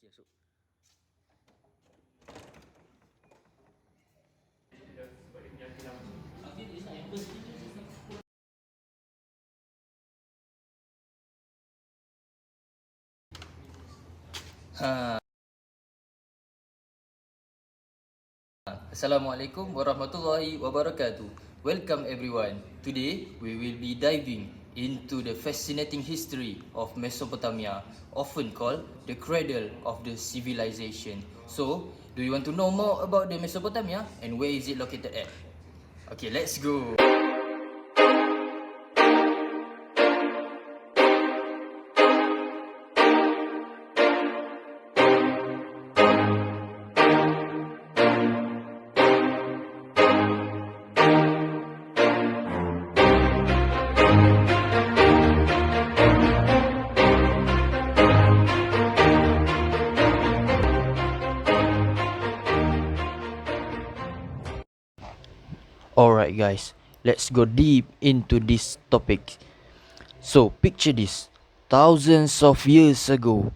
So, Assalamualaikum warahmatullahi wabarakatuh. Welcome everyone. Today we will be diving into the fascinating history of Mesopotamia, often called the cradle of the civilization. So, do you want to know more about the Mesopotamia and where is it located at? Okay, let's go. Alright guys, let's go deep into this topic. So picture this, thousands of years ago,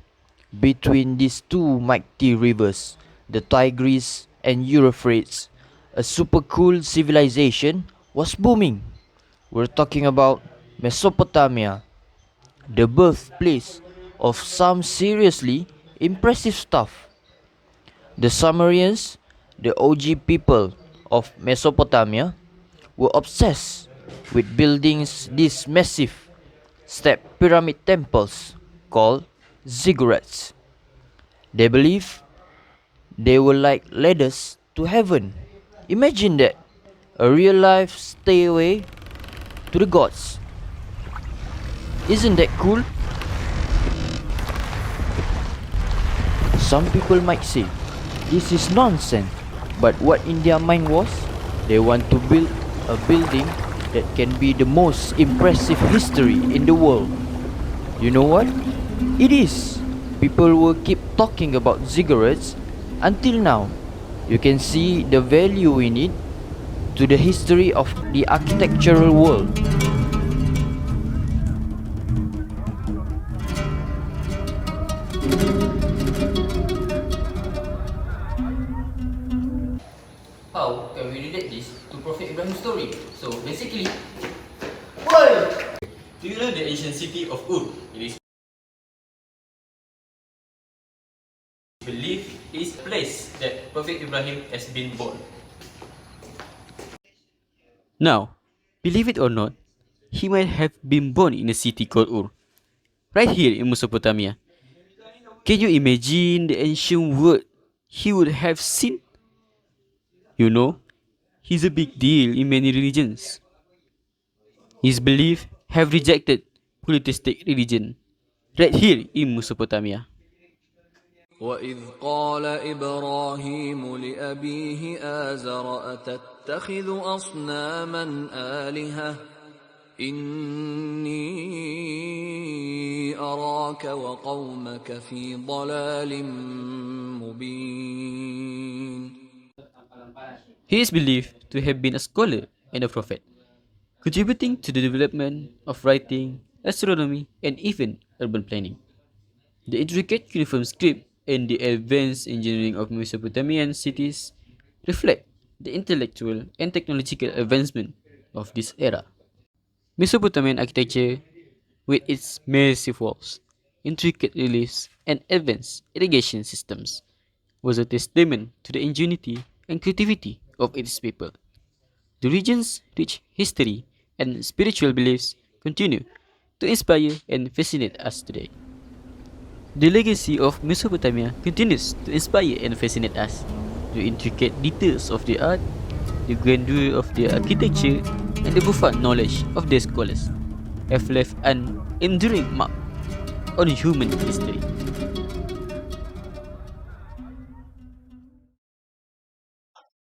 between these two mighty rivers, the Tigris and Euphrates, a super cool civilization was booming. We're talking about Mesopotamia, the birthplace of some seriously impressive stuff. The Sumerians, the OG people of Mesopotamia, were obsessed with building these massive step pyramid temples called ziggurats. They believe they were like ladders to heaven. Imagine that, a real life stairway to the gods. Isn't that cool? Some people might say this is nonsense, but what in their mind was, they want to build a building that can be the most impressive history in the world. You know what? It is. People will keep talking about ziggurats until now. You can see the value in it to the history of the architectural world. How can we relate this to Prophet Ibrahim's story? So basically, Do you know the ancient city of Ur? It is believed is a place that Prophet Ibrahim has been born. Now, believe it or not, he might have been born in a city called Ur, right here in Mesopotamia. Can you imagine the ancient world he would have seen? You know, he's a big deal in many religions. His belief have rejected polytheistic religion right here in Mesopotamia. وإذ قال إبراهيم لأبيه آزر أتتخذ أصناما آلهة إني أراك وقومك في ضلال مبين. He is believed to have been a scholar and a prophet, contributing to the development of writing, astronomy, and even urban planning. The intricate cuneiform script and the advanced engineering of Mesopotamian cities reflect the intellectual and technological advancement of this era. Mesopotamian architecture, with its massive walls, intricate reliefs, and advanced irrigation systems, was a testament to the ingenuity and creativity of its people. The region's rich history and spiritual beliefs continue to inspire and fascinate us today. The legacy of Mesopotamia continues to inspire and fascinate us. The intricate details of the art, the grandeur of their architecture, and the profound knowledge of their scholars have left an enduring mark on human history.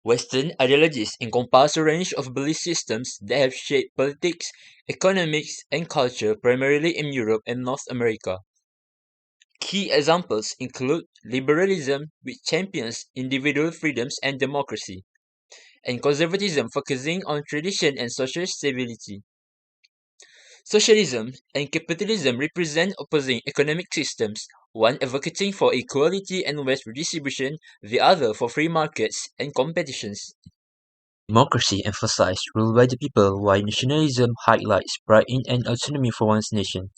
Western ideologies encompass a range of belief systems that have shaped politics, economics, and culture primarily in Europe and North America. Key examples include liberalism, which champions individual freedoms and democracy, and conservatism focusing on tradition and social stability. Socialism and capitalism represent opposing economic systems, one advocating for equality and wealth redistribution, the other for free markets and competitions. Democracy emphasized rule by the people, while nationalism highlights pride in and autonomy for one's nation.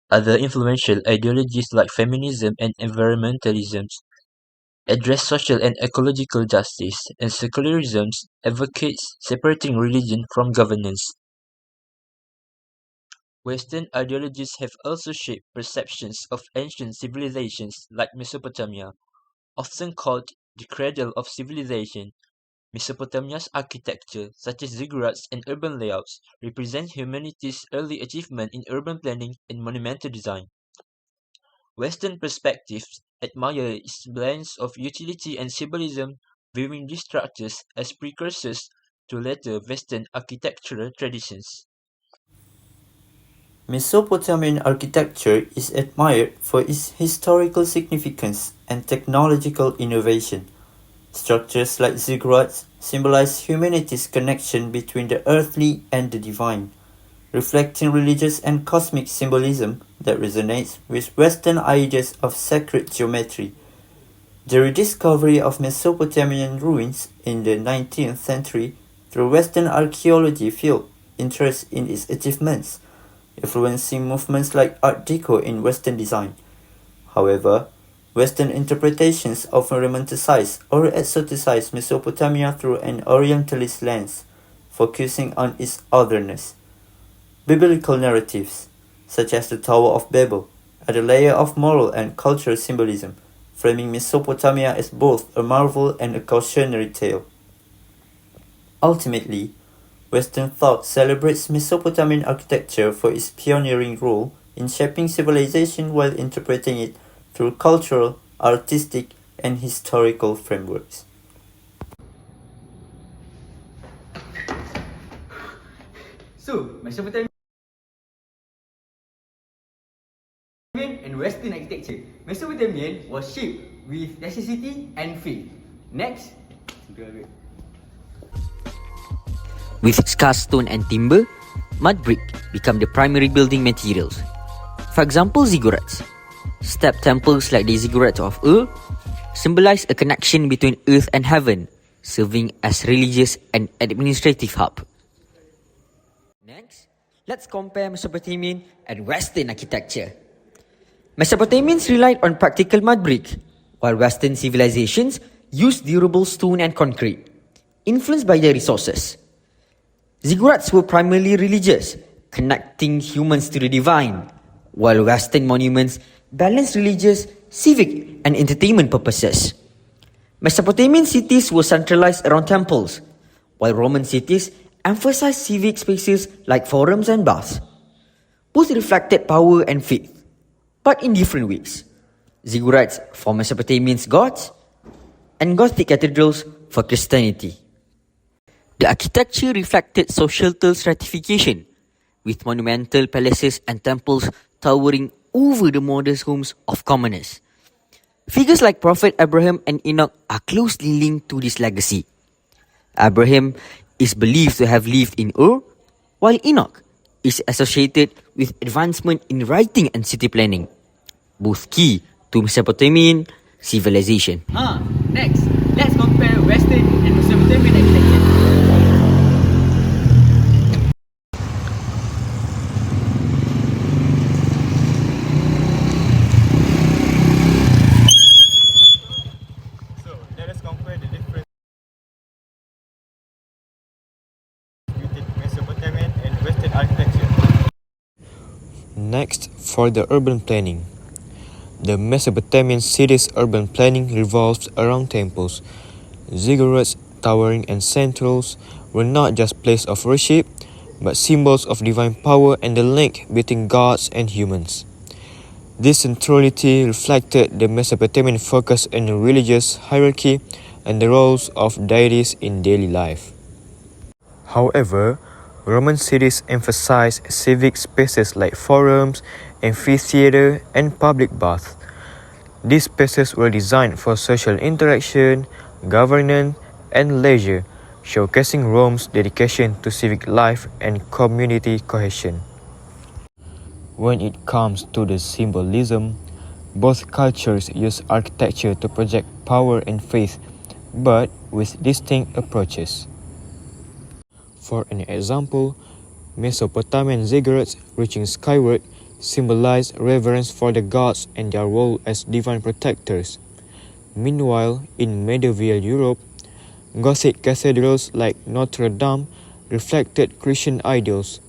Other influential ideologies like feminism and environmentalism address social and ecological justice, and secularism advocates separating religion from governance. Western ideologies have also shaped perceptions of ancient civilizations like Mesopotamia, often called the cradle of civilization. Mesopotamia's architecture, such as ziggurats and urban layouts, represent humanity's early achievement in urban planning and monumental design. Western perspectives admire its blends of utility and symbolism, viewing these structures as precursors to later Western architectural traditions. Mesopotamian architecture is admired for its historical significance and technological innovation. Structures like ziggurats symbolize humanity's connection between the earthly and the divine, reflecting religious and cosmic symbolism that resonates with Western ideas of sacred geometry. The rediscovery of Mesopotamian ruins in the 19th century through Western archaeology fueled interest in its achievements, influencing movements like Art Deco in Western design. However, Western interpretations often romanticize or exoticize Mesopotamia through an Orientalist lens, focusing on its otherness. Biblical narratives, such as the Tower of Babel, add a layer of moral and cultural symbolism, framing Mesopotamia as both a marvel and a cautionary tale. Ultimately, Western thought celebrates Mesopotamian architecture for its pioneering role in shaping civilization while interpreting it through cultural, artistic, and historical frameworks. So, Mesopotamian and Western architecture. Mesopotamian was shaped with necessity and faith. Next. With scarce stone and timber, mud brick become the primary building materials. For example, ziggurats. Step temples like the ziggurat of Ur symbolize a connection between earth and heaven, serving as religious and administrative hub. Next, let's compare Mesopotamian and Western architecture. Mesopotamians relied on practical mud brick, while Western civilizations used durable stone and concrete, influenced by their resources. Ziggurats were primarily religious, connecting humans to the divine, while Western monuments balanced religious, civic, and entertainment purposes. Mesopotamian cities were centralized around temples, while Roman cities emphasized civic spaces like forums and baths. Both reflected power and faith, but in different ways. Ziggurats for Mesopotamians' gods, and Gothic cathedrals for Christianity. The architecture reflected societal stratification, with monumental palaces and temples towering over the modest homes of commoners. Figures like Prophet Abraham and Enoch are closely linked to this legacy. Abraham is believed to have lived in Ur, while Enoch is associated with advancement in writing and city planning, both key to Mesopotamian civilization. Next, let's compare Western and Mesopotamian architecture. So let us compare the difference between Mesopotamian and Western architecture. Next, for the urban planning. The Mesopotamian city's urban planning revolves around temples. Ziggurats, towering and centrals were not just places of worship, but symbols of divine power and the link between gods and humans. This centrality reflected the Mesopotamian focus on religious hierarchy and the roles of deities in daily life. However, Roman cities emphasized civic spaces like forums, amphitheater, and public baths. These spaces were designed for social interaction, governance, and leisure, showcasing Rome's dedication to civic life and community cohesion. When it comes to the symbolism, Both cultures use architecture to project power and faith, but with distinct approaches. For an example, Mesopotamian ziggurats reaching skyward symbolize reverence for the gods and their role as divine protectors. Meanwhile, in medieval Europe, Gothic cathedrals like Notre Dame reflected Christian ideals.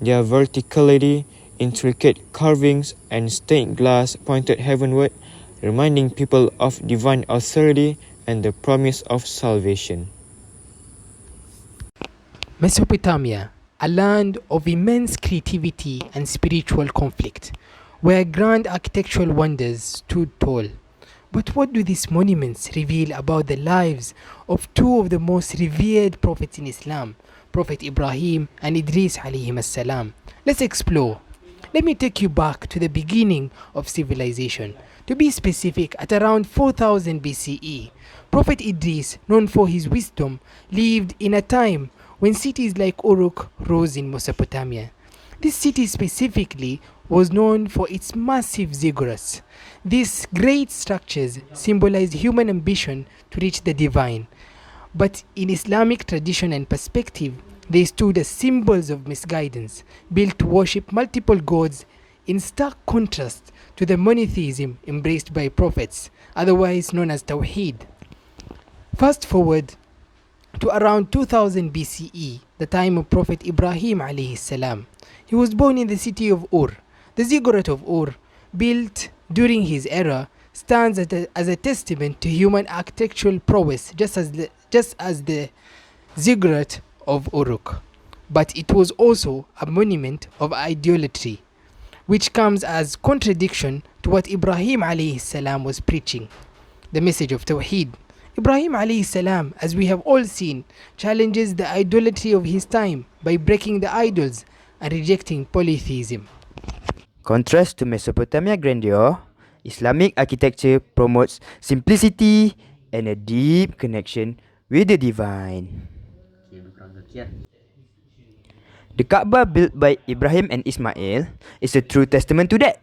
Their verticality, intricate carvings, and stained glass pointed heavenward, reminding people of divine authority and the promise of salvation. Mesopotamia, a land of immense creativity and spiritual conflict, where grand architectural wonders stood tall. But what do these monuments reveal about the lives of two of the most revered prophets in Islam, Prophet Ibrahim and Idris alayhim salam? Let's explore. Let me take you back to the beginning of civilization. To be specific, at around 4000 BCE, Prophet Idris, known for his wisdom, lived in a time when cities like Uruk rose in Mesopotamia. This city specifically was known for its massive ziggurats. These great structures symbolized human ambition to reach the divine. But in Islamic tradition and perspective, they stood as symbols of misguidance, built to worship multiple gods in stark contrast to the monotheism embraced by prophets, otherwise known as Tawheed. Fast forward to around 2000 BCE, the time of Prophet Ibrahim alayhi salam. He was born in the city of Ur. The ziggurat of Ur, built during his era, stands as a testament to human architectural prowess, just as the ziggurat of Uruk. But it was also a monument of idolatry, which comes as contradiction to what Ibrahim alayhi salam was preaching, the message of Tawheed. Ibrahim alayhi salam, as we have all seen, challenges the idolatry of his time by breaking the idols and rejecting polytheism. Contrast to Mesopotamia grandeur, Islamic architecture promotes simplicity and a deep connection with the divine. The Kaaba built by Ibrahim and Ismail is a true testament to that.